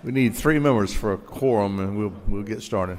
We need 3 members for a quorum, and we'll get started.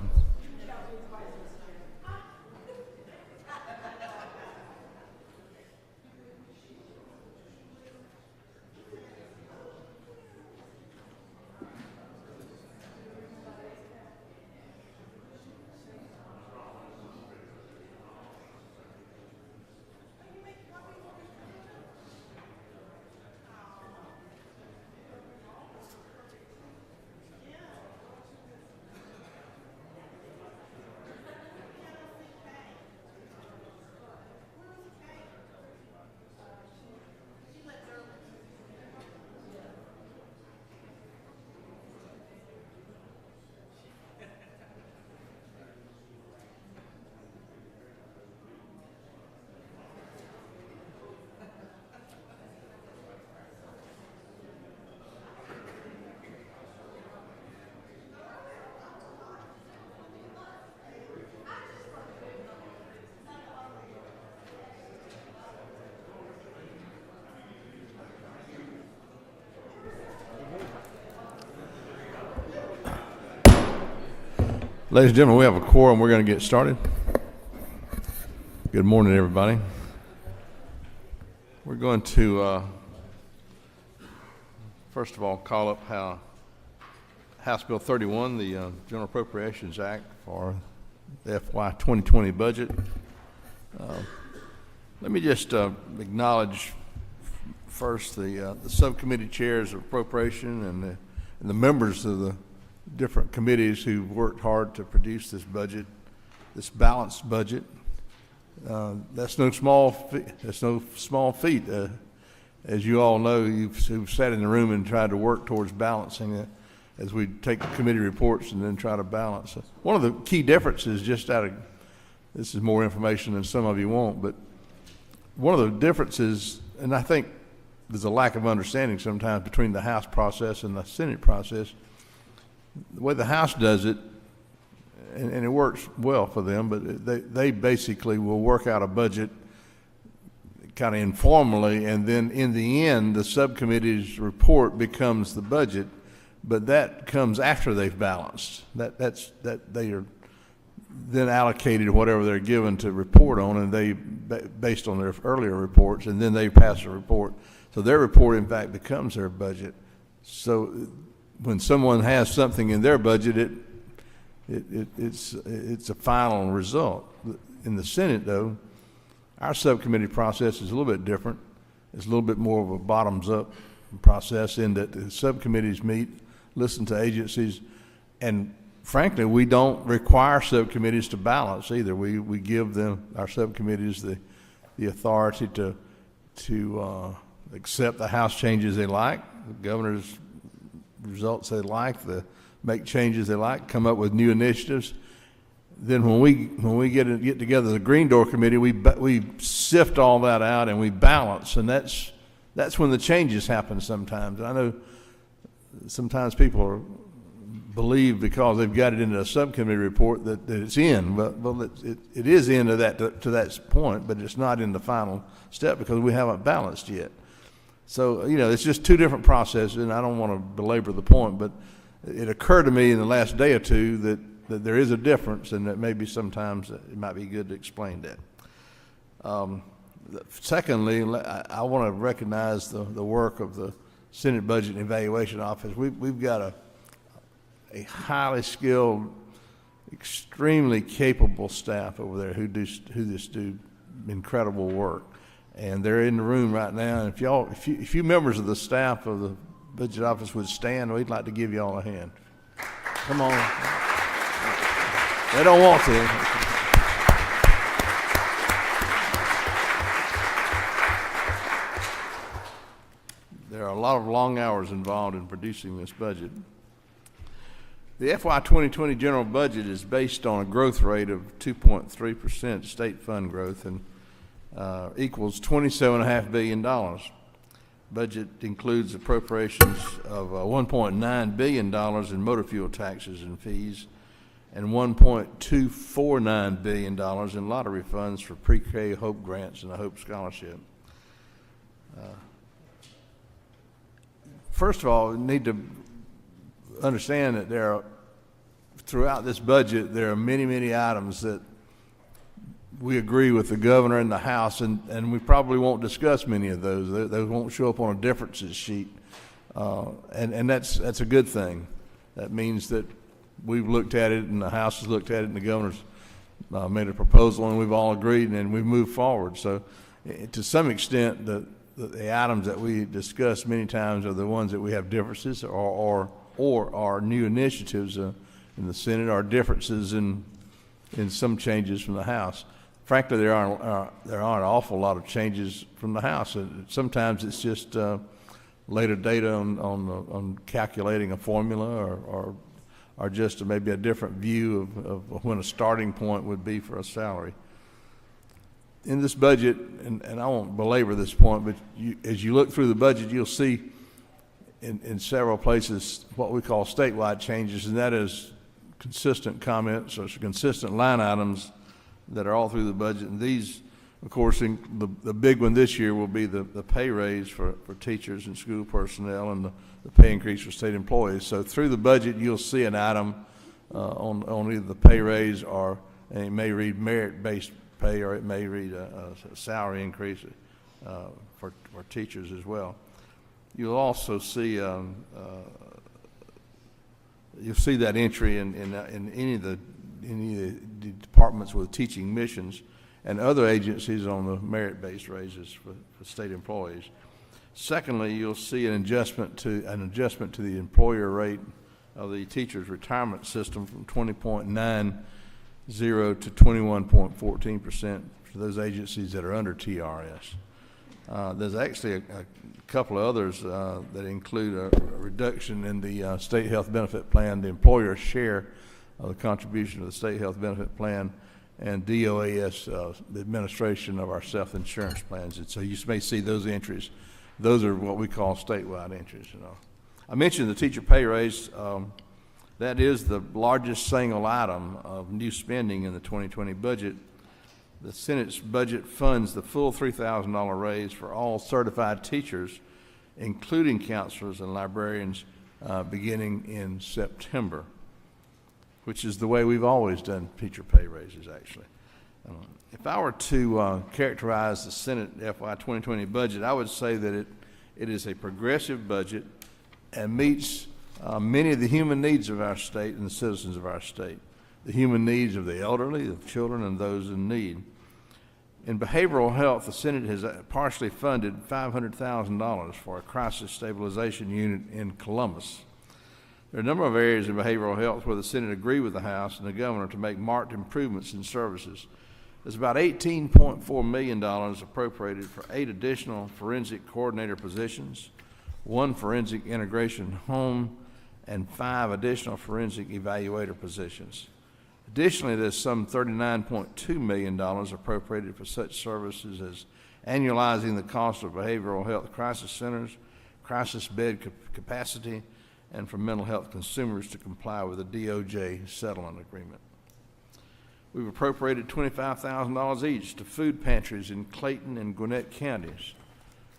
Ladies and gentlemen, we have a quorum. We're going to get started. Good morning, everybody. We're going to, first of all, call up House Bill 31, the General Appropriations Act for the FY 2020 budget. Let me just acknowledge first the subcommittee chairs of appropriation and the members of the different committees who worked hard to produce this budget, this balanced budget. That's no small feat. As you all know, you've sat in the room and tried to work towards balancing it as we take the committee reports and then try to balance it. one of the key differences, this is more information than some of you want, but one of the differences, and I think there's a lack of understanding sometimes between the House process and the Senate process. The way the House does it, and it works well for them, but they basically will work out a budget kind of informally, and then in the end, the subcommittee's report becomes the budget, but that comes after they've balanced. That they are then allocated whatever they're given to report on, and they based on their earlier reports, and then they pass a report. So their report, in fact, becomes their budget. So when someone has something in their budget, it's a final result. In the Senate, though, our subcommittee process is a little bit different. It's a little bit more of a bottoms-up process in that the subcommittees meet, listen to agencies, and frankly, we don't require subcommittees to balance either. We give our subcommittees the authority to accept the House changes they like, the governor's results they like, make changes they like, come up with new initiatives. Then when we get together as a Green Door Committee, we sift all that out and we balance, and that's when the changes happen sometimes. I know sometimes people believe because they've got it into a subcommittee report that it's in, but it is into to that point, but it's not in the final step because we haven't balanced yet. So, it's just two different processes, and I don't want to belabor the point, but it occurred to me in the last day or two that there is a difference, and that maybe sometimes it might be good to explain that. Secondly, I want to recognize the work of the Senate Budget and Evaluation Office. We've got a highly skilled, extremely capable staff over there who do incredible work. And they're in the room right now. And if you members of the staff of the Budget Office would stand, we'd like to give you all a hand. Come on. They don't want to. There are a lot of long hours involved in producing this budget. The FY 2020 general budget is based on a growth rate of 2.3% state fund growth and equals $27.5 billion. Budget includes appropriations of $1.9 billion in motor fuel taxes and fees and $1.249 billion in lottery funds for pre-K Hope grants and a Hope Scholarship. First of all, we need to understand that throughout this budget, there are many, many items that we agree with the governor and the House, and we probably won't discuss many of those. Those won't show up on a differences sheet, and that's a good thing. That means that we've looked at it, and the House has looked at it, and the governor's made a proposal, and we've all agreed, and we've moved forward. So, to some extent, the items that we discuss many times are the ones that we have differences, or are new initiatives in the Senate, or differences in some changes from the House. Frankly, there aren't an awful lot of changes from the House. Sometimes it's just later data on calculating a formula, or just maybe a different view of when a starting point would be for a salary. In this budget, and I won't belabor this point, but as you look through the budget, you'll see in several places what we call statewide changes, and that is consistent comments or consistent line items that are all through the budget. And these, of course, the big one this year will be the pay raise for teachers and school personnel, and the pay increase for state employees. So through the budget, you'll see an item on either the pay raise, and it may read merit-based pay, or it may read a salary increase for teachers as well. You'll also see you'll see that entry in any of the departments with teaching missions and other agencies on the merit-based raises for state employees. Secondly, you'll see an adjustment to the employer rate of the teachers' retirement system from 20.90 to 21.14% for those agencies that are under TRS. There's actually a couple of others that include a reduction in the state health benefit plan, the employer's share of the contribution to the state health benefit plan, and DOAS, the administration of our self-insurance plans. And so you may see those entries. Those are what we call statewide entries. I mentioned the teacher pay raise. That is the largest single item of new spending in the 2020 budget. The Senate's budget funds the full $3,000 raise for all certified teachers, including counselors and librarians, beginning in September, which is the way we've always done teacher pay raises, actually. If I were to characterize the Senate FY 2020 budget, I would say that it is a progressive budget and meets many of the human needs of our state and the citizens of our state, the human needs of the elderly, of children, and those in need. In behavioral health, the Senate has partially funded $500,000 for a crisis stabilization unit in Columbus. There are a number of areas in behavioral health where the Senate agreed with the House and the governor to make marked improvements in services. There's about $18.4 million appropriated for 8 additional forensic coordinator positions, 1 forensic integration home, and 5 additional forensic evaluator positions. Additionally, there's some $39.2 million appropriated for such services as annualizing the cost of behavioral health crisis centers, crisis bed capacity, and for mental health consumers to comply with the DOJ settlement agreement. We've appropriated $25,000 each to food pantries in Clayton and Gwinnett counties.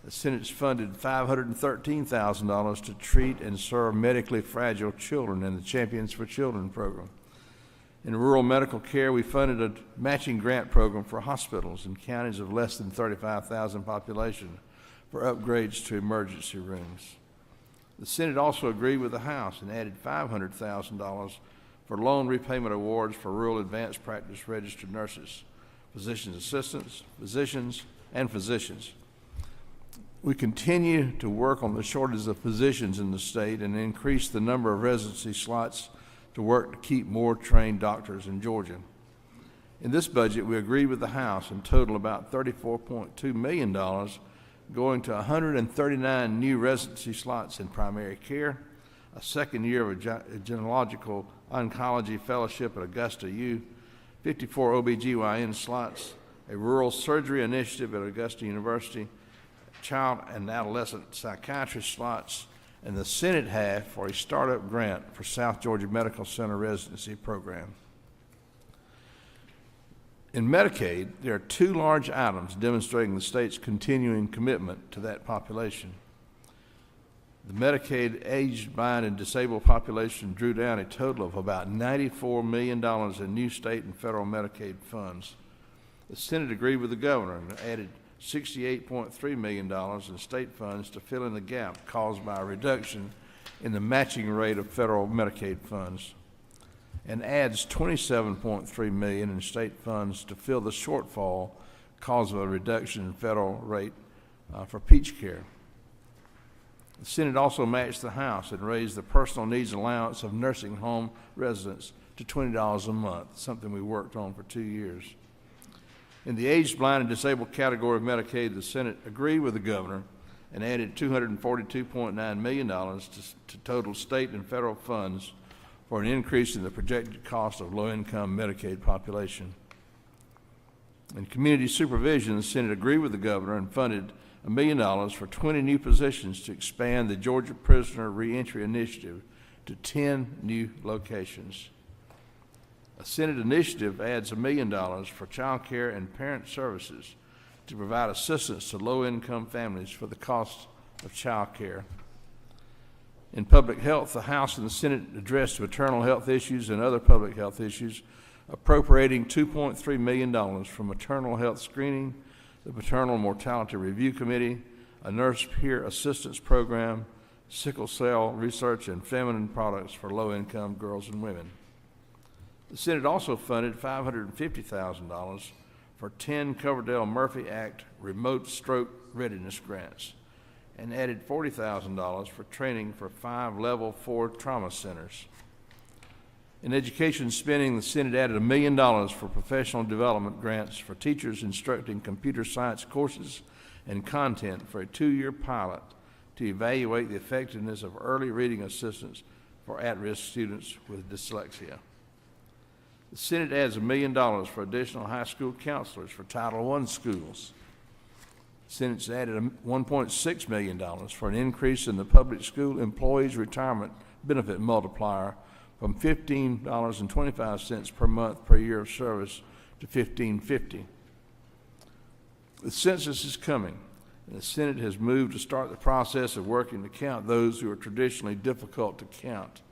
The Senate's funded $513,000 to treat and serve medically fragile children in the Champions for Children program. In rural medical care, we funded a matching grant program for hospitals in counties of less than 35,000 population for upgrades to emergency rooms. The Senate also agreed with the House and added $500,000 for loan repayment awards for rural advanced practice registered nurses, physician assistants, physicians, and physicians. We continue to work on the shortage of physicians in the state and increase the number of residency slots to work to keep more trained doctors in Georgia. In this budget, we agreed with the House and total about $34.2 million going to 139 new residency slots in primary care, a second year of a gynecological oncology fellowship at Augusta U, 54 OBGYN slots, a rural surgery initiative at Augusta University, child and adolescent psychiatry slots, and the Senate half for a startup grant for South Georgia Medical Center residency program. In Medicaid, there are 2 large items demonstrating the state's continuing commitment to that population. the Medicaid aged, blind, and disabled population drew down a total of about $94 million in new state and federal Medicaid funds. The Senate agreed with the governor and added $68.3 million in state funds to fill in the gap caused by a reduction in the matching rate of federal Medicaid funds, and adds $27.3 million in state funds to fill the shortfall caused by a reduction in federal rate for peach care. The Senate also matched the House and raised the personal needs allowance of nursing home residents to $20 a month, something we worked on for 2 years. In the aged, blind, and disabled category of Medicaid, the Senate agreed with the governor and added $242.9 million to total state and federal funds for an increase in the projected cost of low-income Medicaid population. In community supervision, the Senate agreed with the governor and funded $1 million for 20 new positions to expand the Georgia Prisoner Reentry Initiative to 10 new locations. A Senate initiative adds $1 million for child care and parent services to provide assistance to low-income families for the cost of child care. In public health, the House and the Senate addressed maternal health issues and other public health issues, appropriating $2.3 million for maternal health screening, the Maternal Mortality Review Committee, a nurse peer assistance program, sickle cell research, and feminine products for low-income girls and women. The Senate also funded $550,000 for 10 Coverdell Murphy Act remote stroke readiness grants and added $40,000 for training for 5 Level 4 trauma centers. In education spending, the Senate added $1 million for professional development grants for teachers instructing computer science courses and content for a 2-year pilot to evaluate the effectiveness of early reading assistance for at-risk students with dyslexia. The Senate adds $1 million for additional high school counselors for Title I schools. The Senate's added $1.6 million for an increase in the public school employees' retirement benefit multiplier from $15.25 per month per year of service to $15.50. The census is coming, and the Senate has moved to start the process of working to count those who are traditionally difficult to count.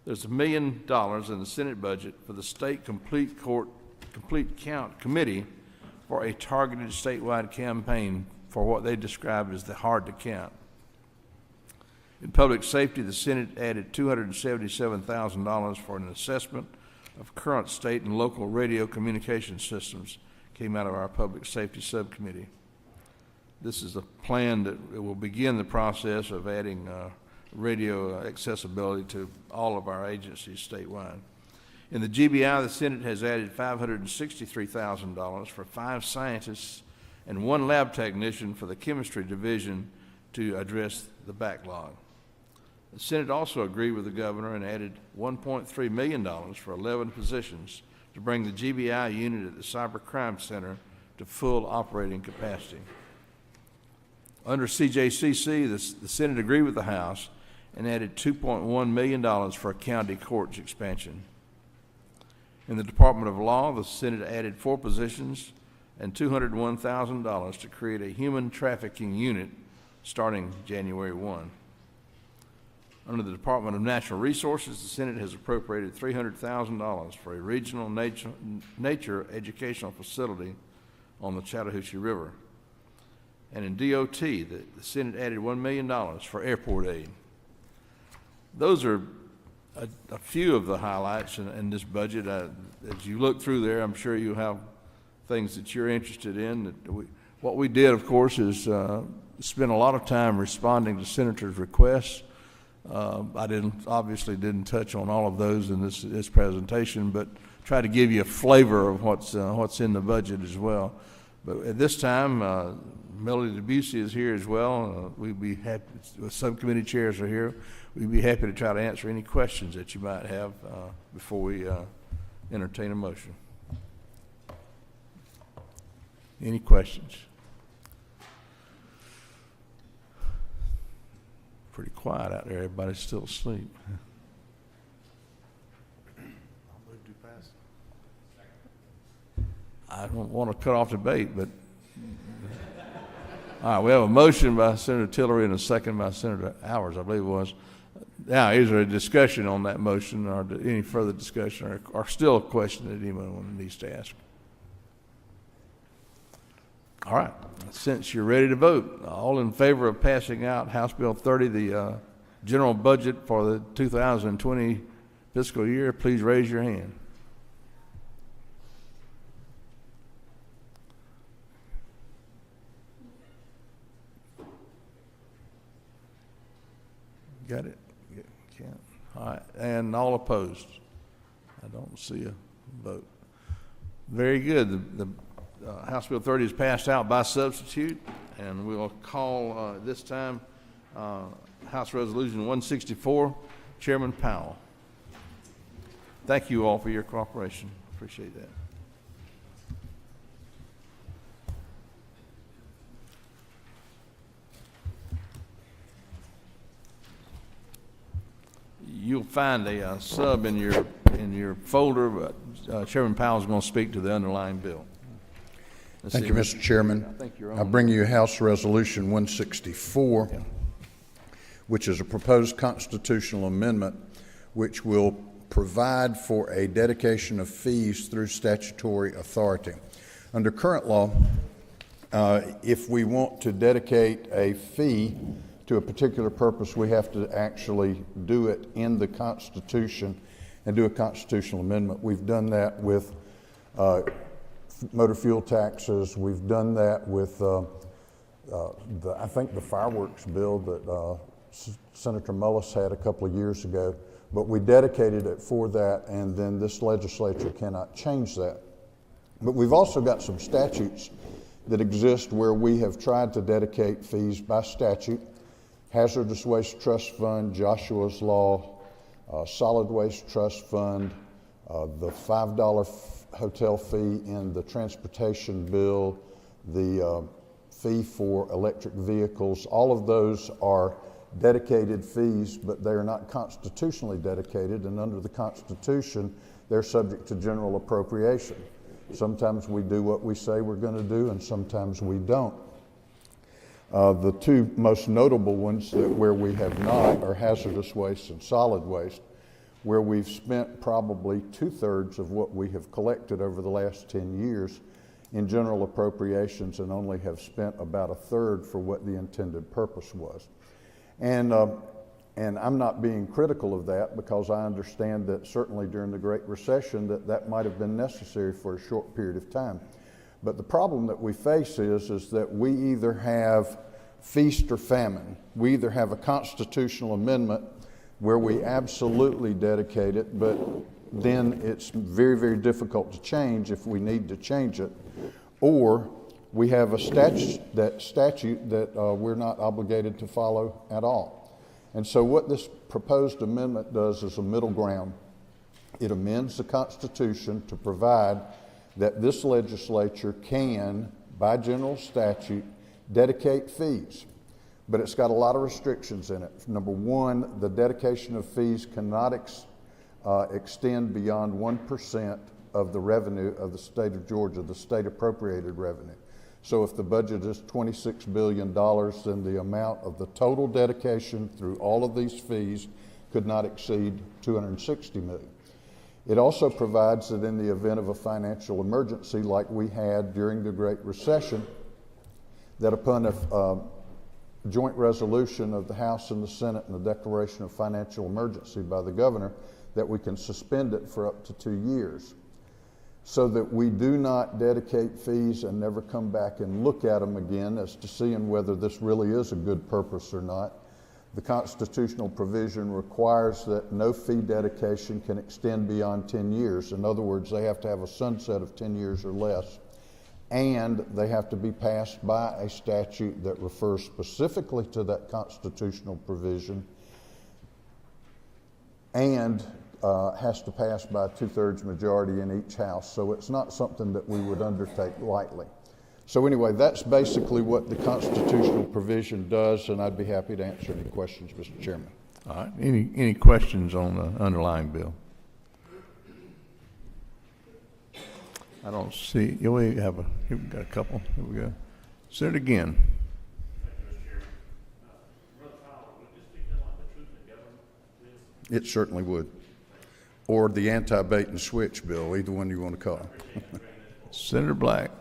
There's $1 million in the Senate budget for the State Complete Count Committee for a targeted statewide campaign for what they describe as the hard to count. In public safety, the Senate added $277,000 for an assessment of current state and local radio communication systems. Came out of our public safety subcommittee. This is a plan that will begin the process of adding radio accessibility to all of our agencies statewide. In the GBI, the Senate has added $563,000 for 5 scientists and 1 lab technician for the chemistry division to address the backlog. The Senate also agreed with the governor and added $1.3 million for 11 positions to bring the GBI unit at the Cyber Crime Center to full operating capacity. Under CJCC, the Senate agreed with the House and added $2.1 million for a county courts expansion. In the Department of Law, the Senate added 4 positions and $201,000 to create a human trafficking unit starting January 1. Under the Department of Natural Resources, the Senate has appropriated $300,000 for a regional nature educational facility on the Chattahoochee River. And in DOT, the Senate added $1 million for airport aid. Those are a few of the highlights in this budget. As you look through there, I'm sure you'll have things that you're interested in. What we did, of course, is spend a lot of time responding to senators' requests. I obviously didn't touch on all of those in this presentation, but try to give you a flavor of what's in the budget as well. But at this time, Melody Debussy is here as well. We'd be happy, the subcommittee chairs are here. We'd be happy to try to answer any questions that you might have before we entertain a motion. Any questions? Pretty quiet out there. Everybody's still asleep. I'll move too fast. I don't want to cut off debate, but All right, we have a motion by Senator Tillery and a second by Senator Howard, I believe it was. Now, is there a discussion on that motion, or any further discussion, or still a question that anyone needs to ask? All right, since you're ready to vote, all in favor of passing out House Bill 30, the general budget for the 2020 fiscal year, please raise your hand. Got it? Can't. All right, and all opposed? I don't see a vote. Very good. The House Bill 30 is passed out by substitute, and we will call this time House Resolution 164, Chairman Powell. Thank you all for your cooperation. Appreciate that. You'll find a sub in your folder, but Chairman Powell is going to speak to the underlying bill. Thank you, Mr. Chairman. I bring you House Resolution 164, which is a proposed constitutional amendment which will provide for a dedication of fees through statutory authority. Under current law, if we want to dedicate a fee to a particular purpose, we have to actually do it in the Constitution and do a constitutional amendment. We've done that with motor fuel taxes. We've done that with I think the fireworks bill that Senator Mullis had a couple of years ago, but we dedicated it for that, and then this legislature cannot change that. But we've also got some statutes that exist where we have tried to dedicate fees by statute. Hazardous Waste Trust Fund, Joshua's Law, Solid Waste Trust Fund, the $5 hotel fee in the transportation bill, the fee for electric vehicles. All of those are dedicated fees, but they are not constitutionally dedicated, and under the Constitution, they're subject to general appropriation. Sometimes we do what we say we're going to do, and sometimes we don't. The two most notable ones where we have not are hazardous waste and solid waste, where we've spent probably 2/3 of what we have collected over the last 10 years in general appropriations, and only have spent about 1/3 for what the intended purpose was. And I'm not being critical of that, because I understand that certainly during the Great Recession that might have been necessary for a short period of time. But the problem that we face is that we either have feast or famine. We either have a constitutional amendment where we absolutely dedicate it, but then it's very, very difficult to change if we need to change it, or we have a statute that we're not obligated to follow at all. And so what this proposed amendment does is a middle ground. It amends the Constitution to provide that this legislature can, by general statute, dedicate fees. But it's got a lot of restrictions in it. Number one, the dedication of fees cannot extend beyond 1% of the revenue of the state of Georgia, the state appropriated revenue. So if the budget is $26 billion, then the amount of the total dedication through all of these fees could not exceed $260 million. It also provides that in the event of a financial emergency like we had during the Great Recession, that upon a joint resolution of the House and the Senate and the declaration of financial emergency by the governor, that we can suspend it for up to 2 years, so that we do not dedicate fees and never come back and look at them again as to seeing whether this really is a good purpose or not. The constitutional provision requires that no fee dedication can extend beyond 10 years. In other words, they have to have a sunset of 10 years or less, and they have to be passed by a statute that refers specifically to that constitutional provision, and has to pass by a 2/3 majority in each house. So it's not something that we would undertake lightly. So anyway, that's basically what the constitutional provision does, and I'd be happy to answer any questions, Mr. Chairman. All right. Any questions on the underlying bill? I don't see. Here we got a couple. Here we go. Say it again. It certainly would. Or the anti-bait and switch bill, either one you want to call it. Senator Black.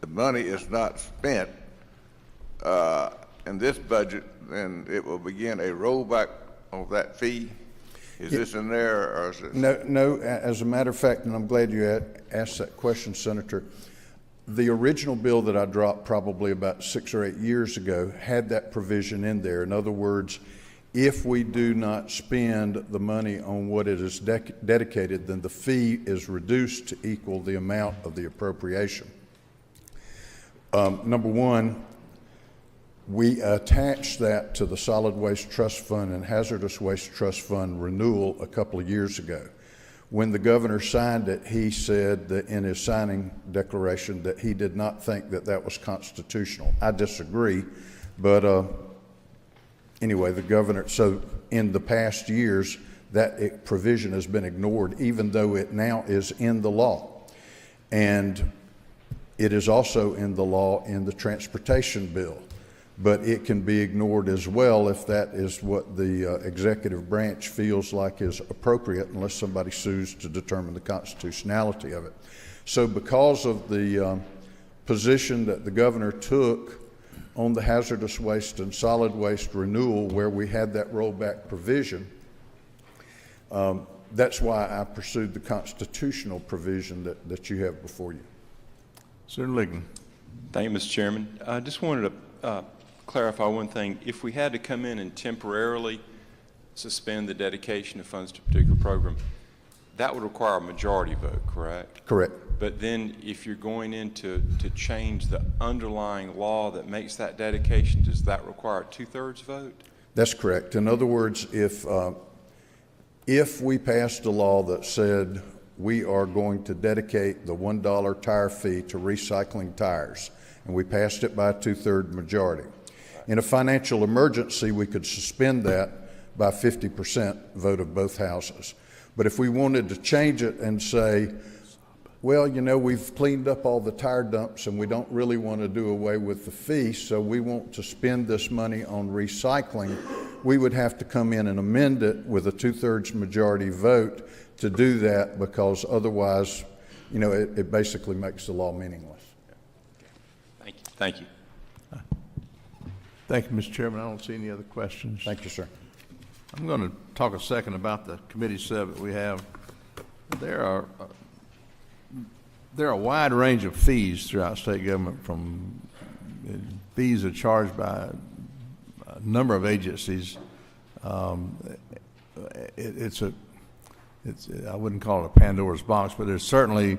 The money is not spent in this budget, then it will begin a rollback of that fee? Is this in there, or is it? No, as a matter of fact, and I'm glad you asked that question, Senator, the original bill that I dropped probably about 6 or 8 years ago had that provision in there. In other words, if we do not spend the money on what it is dedicated, then the fee is reduced to equal the amount of the appropriation. Number one, we attached that to the Solid Waste Trust Fund and Hazardous Waste Trust Fund renewal a couple of years ago. When the governor signed it, he said that in his signing declaration that he did not think that that was constitutional. I disagree, but anyway, the governor, so in the past years, that provision has been ignored, even though it now is in the law. And it is also in the law in the transportation bill, but it can be ignored as well if that is what the executive branch feels like is appropriate, unless somebody sues to determine the constitutionality of it. So because of the position that the governor took on the hazardous waste and solid waste renewal, where we had that rollback provision, that's why I pursued the constitutional provision that you have before you. Senator Ligon. Thank you, Mr. Chairman. I just wanted to clarify one thing. If we had to come in and temporarily suspend the dedication of funds to a particular program, that would require a majority vote, correct? Correct. But then if you're going in to change the underlying law that makes that dedication, does that require a 2/3 vote? That's correct. In other words, if we passed a law that said we are going to dedicate the $1 tire fee to recycling tires, and we passed it by a 2/3 majority, in a financial emergency, we could suspend that by 50% vote of both houses. But if we wanted to change it and say, well, you know, we've cleaned up all the tire dumps and we don't really want to do away with the fee, so we want to spend this money on recycling, we would have to come in and amend it with a 2/3 majority vote to do that, because otherwise, you know, it basically makes the law meaningless. Thank you. Thank you. Thank you, Mr. Chairman. I don't see any other questions. Thank you, sir. I'm going to talk a second about the committee sub that we have. There are a wide range of fees throughout state government, from fees that are charged by a number of agencies. I wouldn't call it a Pandora's box, but there's certainly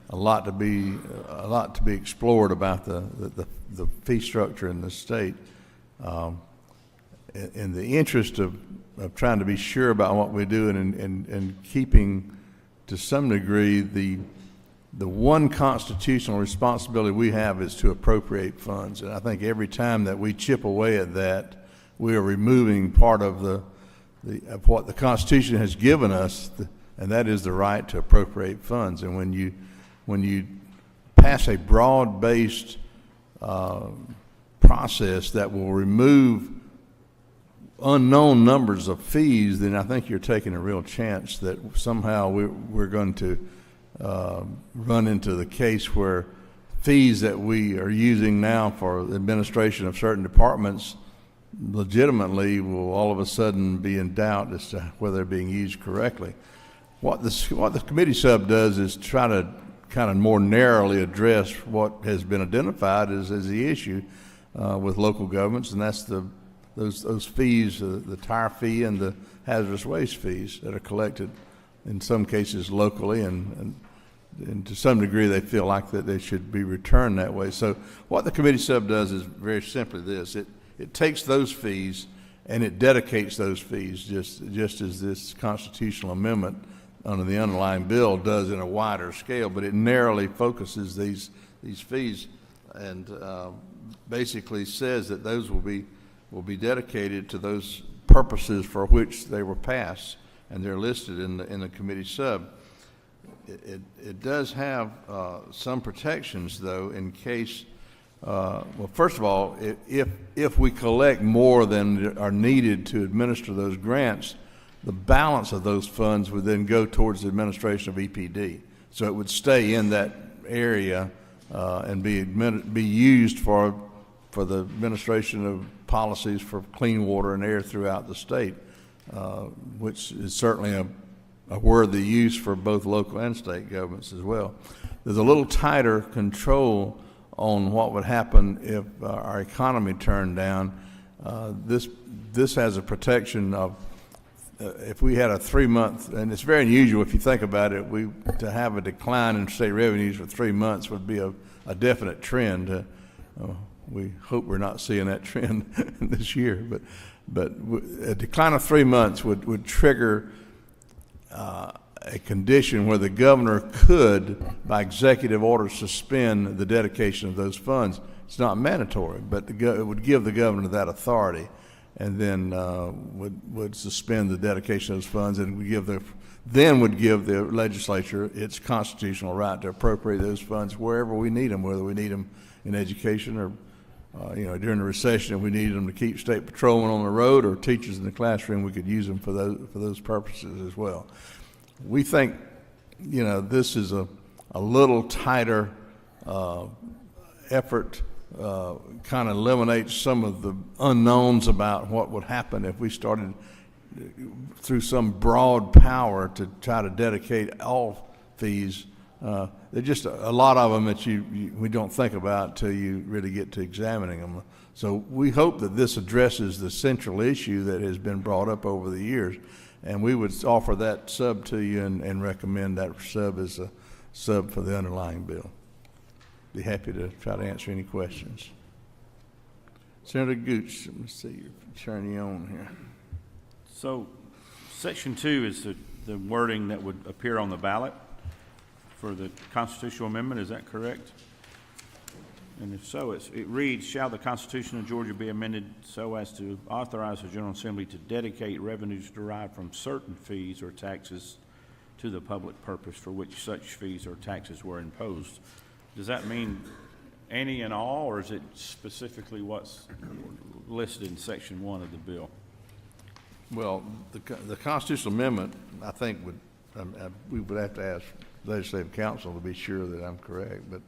a lot to be explored about the fee structure in the state. In the interest of trying to be sure about what we do and keeping to some degree the one constitutional responsibility we have is to appropriate funds. And I think every time that we chip away at that, we are removing part of of what the Constitution has given us, and that is the right to appropriate funds. And when you pass a broad-based process that will remove unknown numbers of fees, then I think you're taking a real chance that somehow we're going to run into the case where fees that we are using now for the administration of certain departments legitimately will all of a sudden be in doubt as to whether they're being used correctly. What the committee sub does is try to kind of more narrowly address what has been identified as the issue with local governments, and that's those fees, the tire fee and the hazardous waste fees that are collected in some cases locally, and to some degree they feel like that they should be returned that way. So what the committee sub does is very simply this: it takes those fees and it dedicates those fees, just as this constitutional amendment under the underlying bill does in a wider scale, but it narrowly focuses these fees and basically says that those will be dedicated to those purposes for which they were passed, and they're listed in the committee sub. It does have some protections, though, in case Well, first of all, if we collect more than are needed to administer those grants, the balance of those funds would then go towards the administration of EPD. So it would stay in that area and be used for the administration of policies for clean water and air throughout the state, which is certainly a worthy use for both local and state governments as well. There's a little tighter control on what would happen if our economy turned down. This has a protection of if we had a 3-month, and it's very unusual if you think about it, to have a decline in state revenues for 3 months would be a definite trend. We hope we're not seeing that trend this year, but a decline of 3 months would trigger a condition where the governor could, by executive order, suspend the dedication of those funds. It's not mandatory, but it would give the governor that authority, and then would suspend the dedication of those funds, and would give the legislature its constitutional right to appropriate those funds wherever we need them, whether we need them in education or during the recession, if we needed them to keep state patrolmen on the road or teachers in the classroom, we could use them for those purposes as well. We think, this is a little tighter effort, kind of eliminates some of the unknowns about what would happen if we started through some broad power to try to dedicate all fees. There's just a lot of them that we don't think about till you really get to examining them. So we hope that this addresses the central issue that has been brought up over the years, and we would offer that sub to you and recommend that sub as a sub for the underlying bill. Be happy to try to answer any questions. Senator Gooch, let me see you, turn you on here. So, Section 2 is the wording that would appear on the ballot for the constitutional amendment, is that correct? And if so, it reads, shall the Constitution of Georgia be amended so as to authorize the General Assembly to dedicate revenues derived from certain fees or taxes to the public purpose for which such fees or taxes were imposed? Does that mean any and all, or is it specifically what's listed in Section 1 of the bill? Well, the constitutional amendment, I think, we would have to ask legislative council to be sure that I'm correct, but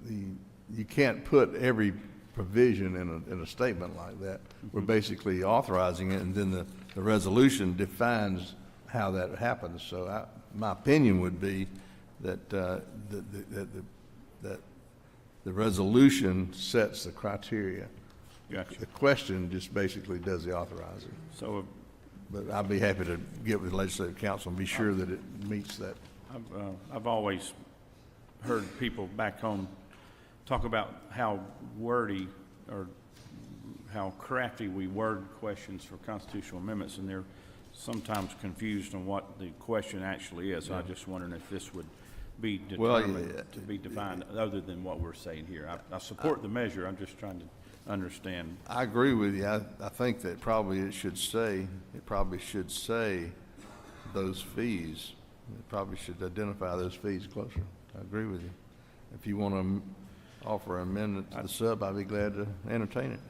you can't put every provision in a statement like that. We're basically authorizing it, and then the resolution defines how that happens. So my opinion would be that that the resolution sets the criteria. Gotcha. The question just basically does the authorizing. So, but I'd be happy to get with the legislative council and be sure that it meets that. I've always heard people back home talk about how wordy or how crafty we word questions for constitutional amendments, and they're sometimes confused on what the question actually is. Yeah. I'm just wondering if this would be determined to be defined other than what we're saying here. I support the measure. I'm just trying to understand. I agree with you. I think that it should say those fees. It probably should identify those fees closer. I agree with you. If you want to offer an amendment to the sub, I'd be glad to entertain it.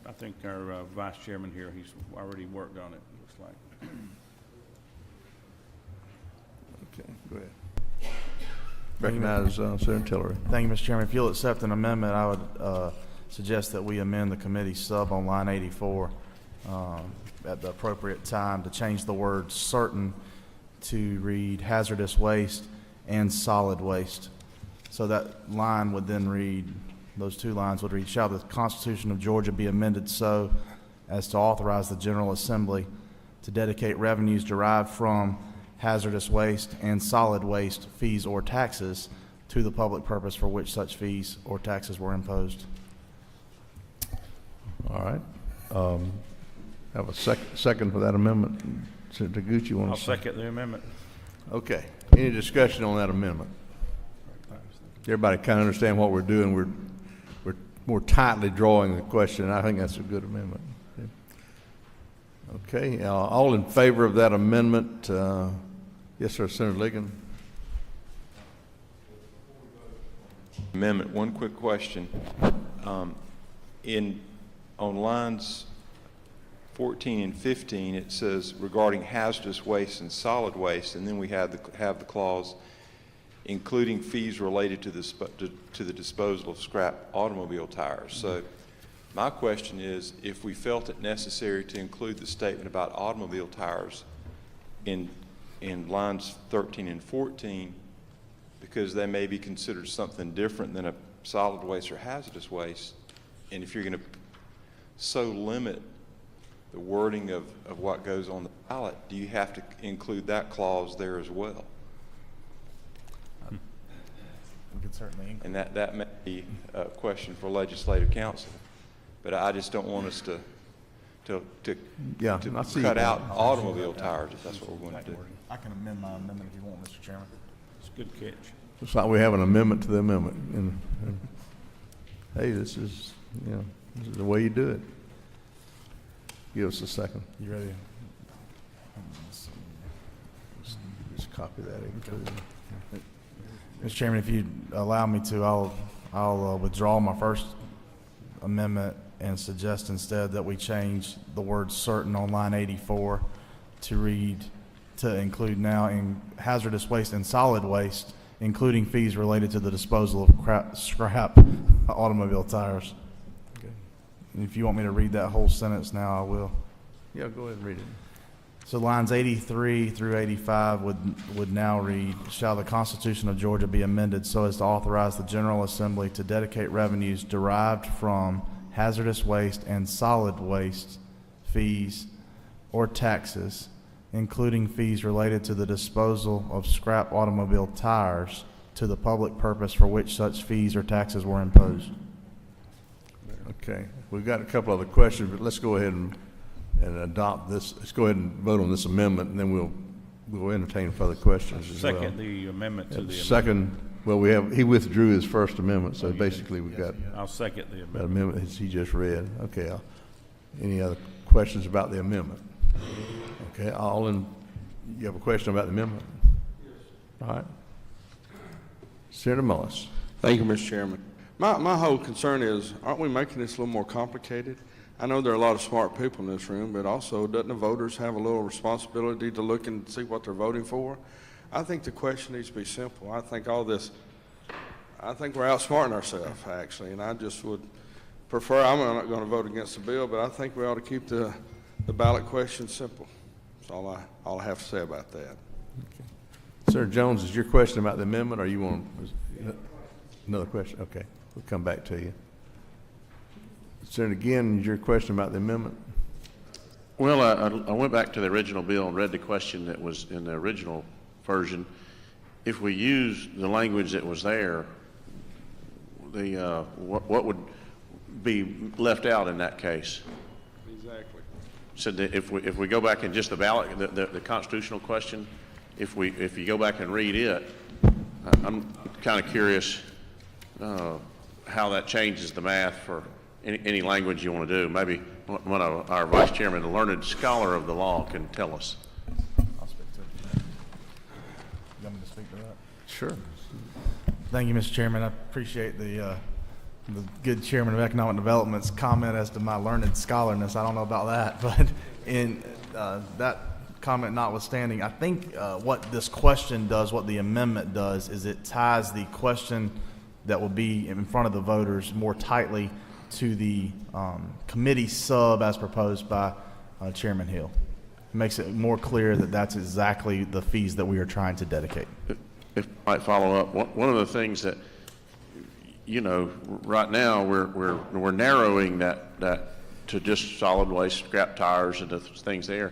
I think our vice chairman here, he's already worked on it, looks like. Okay, go ahead. Recognize Senator Tillery. Thank you, Mr. Chairman. If you'll accept an amendment, I would suggest that we amend the committee sub on line 84 at the appropriate time to change the word certain to read hazardous waste and solid waste. So that line would then read, those two lines would read, shall the Constitution of Georgia be amended so as to authorize the General Assembly to dedicate revenues derived from hazardous waste and solid waste fees or taxes to the public purpose for which such fees or taxes were imposed. All right. Have a second for that amendment. Senator Gucci, I'll second the amendment. Okay. Any discussion on that amendment? Everybody kind of understand what we're doing. We're more tightly drawing the question. I think that's a good amendment. Okay. All in favor of that amendment? Yes, sir, Senator Ligon. Amendment, one quick question. On lines 14 and 15, it says regarding hazardous waste and solid waste, and then we have the clause including fees related to the disposal of scrap automobile tires. So my question is, if we felt it necessary to include the statement about automobile tires in lines 13 and 14, because they may be considered something different than a solid waste or hazardous waste, and if you're going to so limit the wording of what goes on the ballot, do you have to include that clause there as well? We could certainly include. And that may be a question for legislative council, but I just don't want us to Yeah, I see cut that. out automobile tires if that's what we're going to do. I can amend my amendment if you want, Mr. Chairman. It's a good catch. It's like we have an amendment to the amendment, and hey, this is the way you do it. Give us a second. You ready? Just copy that. Include it. Mr. Chairman, if you'd allow me to, I'll withdraw my first amendment and suggest instead that we change the word certain on line 84 to include now in hazardous waste and solid waste, including fees related to the disposal of scrap automobile tires. Okay. And if you want me to read that whole sentence now, I will. Yeah, go ahead and read it. So lines 83 through 85 would now read, shall the Constitution of Georgia be amended so as to authorize the General Assembly to dedicate revenues derived from hazardous waste and solid waste fees or taxes, including fees related to the disposal of scrap automobile tires, to the public purpose for which such fees or taxes were imposed. Okay, we've got a couple other questions, but let's go ahead and adopt this. Let's go ahead and vote on this amendment, and then we'll entertain further questions as well. Second the amendment to the amendment. Second, well, he withdrew his first amendment, so basically we've got I'll second the that amendment. amendment he just read. Okay, any other questions about the amendment? Okay, you have a question about the amendment? Yes. All right. Senator Mullis. Thank you, Mr. Chairman. My whole concern is, aren't we making this a little more complicated? I know there are a lot of smart people in this room, but also doesn't the voters have a little responsibility to look and see what they're voting for? I think the question needs to be simple. I think we're outsmarting ourselves, actually, and I just would prefer, I'm not going to vote against the bill, but I think we ought to keep the ballot question simple. That's all I have to say about that. Okay. Senator Jones, is your question about the amendment, or you want another question? Okay, we'll come back to you. Senator, again, is your question about the amendment? Well, I went back to the original bill and read the question that was in the original version. If we use the language that was there, what would be left out in that case? Exactly. So that if we go back and just the ballot, the constitutional question, if you go back and read it, I'm kind of curious how that changes the math for any language you want to do. Maybe one of our vice chairman, a learned scholar of the law, can tell us. I'll speak to it. You want me to speak to that? Sure. Thank you, Mr. Chairman. I appreciate the good chairman of Economic Development's comment as to my learned scholarness. I don't know about that, but in that comment notwithstanding, I think what this question does, what the amendment does, is it ties the question that will be in front of the voters more tightly to the committee sub as proposed by Chairman Hill. It makes it more clear that that's exactly the fees that we are trying to dedicate. If I might follow up, one of the things that, right now we're narrowing that to just solid waste, scrap tires, and the things there.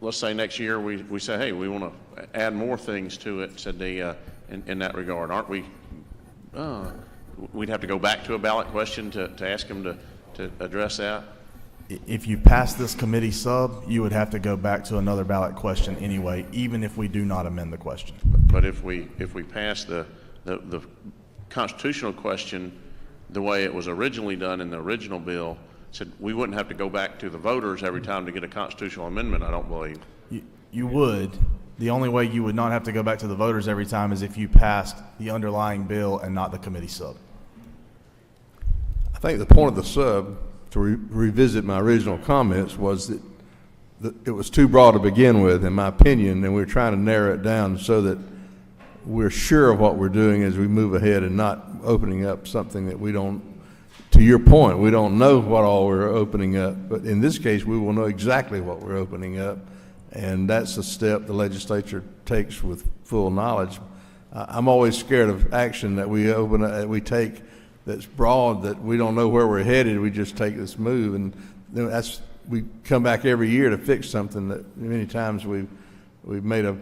Let's say next year we say, hey, we want to add more things to it. Said in that regard, aren't we? We'd have to go back to a ballot question to ask them to address that. If you pass this committee sub, you would have to go back to another ballot question anyway, even if we do not amend the question. But if we pass the constitutional question the way it was originally done in the original bill, said we wouldn't have to go back to the voters every time to get a constitutional amendment, I don't believe. You would, The only way you would not have to go back to the voters every time is if you passed the underlying bill and not the committee sub. I think the point of the sub, to revisit my original comments, was that it was too broad to begin with, in my opinion, and we're trying to narrow it down so that we're sure of what we're doing as we move ahead and not opening up something that we don't, to your point, we don't know what all we're opening up. But in this case, we will know exactly what we're opening up, and that's a step the legislature takes with full knowledge. I'm always scared of action that we take that's broad, that we don't know where we're headed. We just take this move, and then we come back every year to fix something that many times we've made a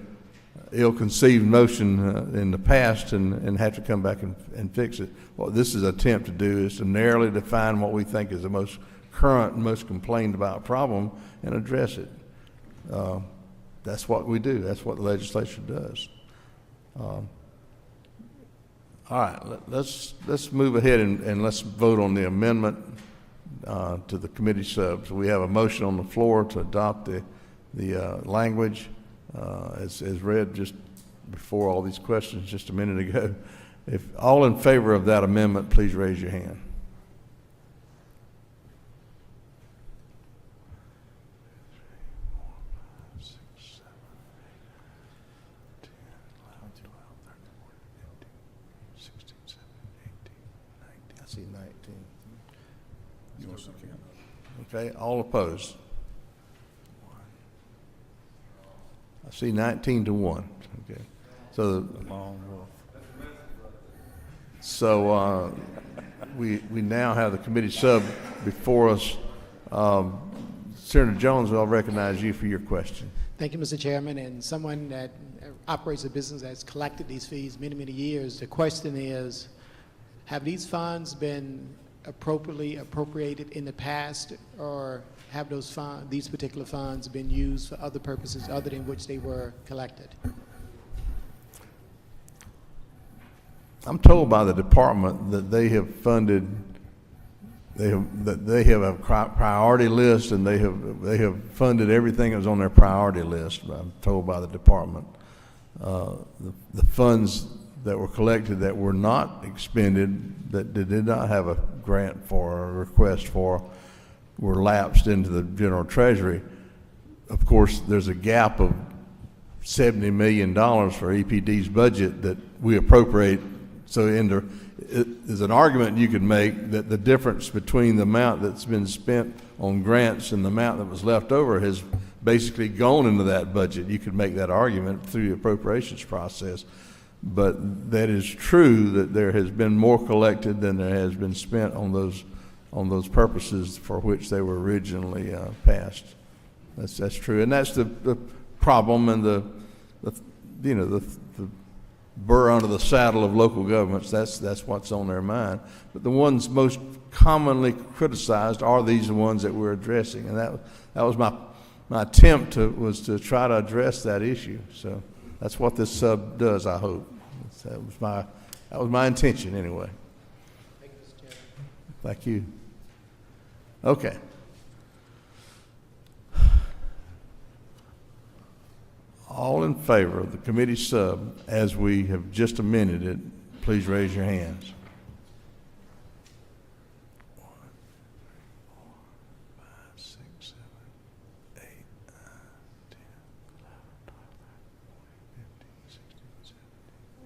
ill-conceived notion in the past and have to come back and fix it. What this is an attempt to do is to narrowly define what we think is the most current and most complained about problem and address it. That's what we do. That's what the legislature does. All right, let's move ahead and let's vote on the amendment to the committee subs. We have a motion on the floor to adopt the language as read just before all these questions just a minute ago. If all in favor of that amendment, please raise your hand. I see 19. You want to count? Okay, all opposed? I see 19 to 1. Okay, so we now have the committee sub before us. Senator Jones, I'll recognize you for your question. Thank you, Mr. Chairman. And someone that operates a business that's collected these fees many, many years, the question is, have these funds been appropriately appropriated in the past, or have these particular funds been used for other purposes other than which they were collected? I'm told by the department that they have funded, they have a priority list, and they have funded everything that was on their priority list. I'm told by the department. The funds that were collected that were not expended, that did not have a grant for or a request for, were lapsed into the general treasury. Of course, there's a gap of $70 million for EPD's budget that we appropriate. So there's an argument you could make that the difference between the amount that's been spent on grants and the amount that was left over has basically gone into that budget. You could make that argument through the appropriations process. But that is true that there has been more collected than there has been spent on those purposes for which they were originally passed. That's true, and that's the problem and the burr under the saddle of local governments. That's what's on their mind. But the ones most commonly criticized are these ones that we're addressing, and that was my attempt was to try to address that issue. So that's what this sub does, I hope. That was my intention anyway. Thank you, Mr. Chairman. Thank you. Okay. All in favor of the committee sub as we have just amended it, please raise your hands. 1, 2, 3, 4, 5, 6, 7, 8, 9, 10, 11, 12, 13, 14, 15, 16, 17,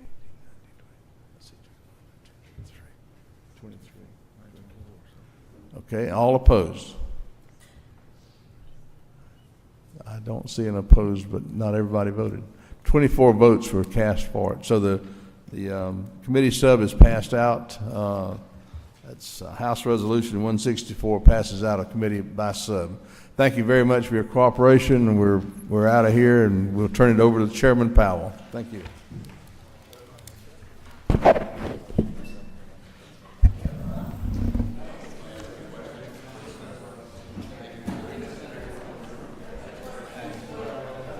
18, 19, 20, 23. Okay, all opposed? I don't see an opposed, but not everybody voted. 24 votes were cast for it. So the committee sub is passed out. That's House Resolution 164 passes out of committee by sub. Thank you very much for your cooperation, and we're out of here, and we'll turn it over to Chairman Powell. Thank you.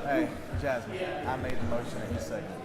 Hey, Jasmine, I made the motion and he seconded.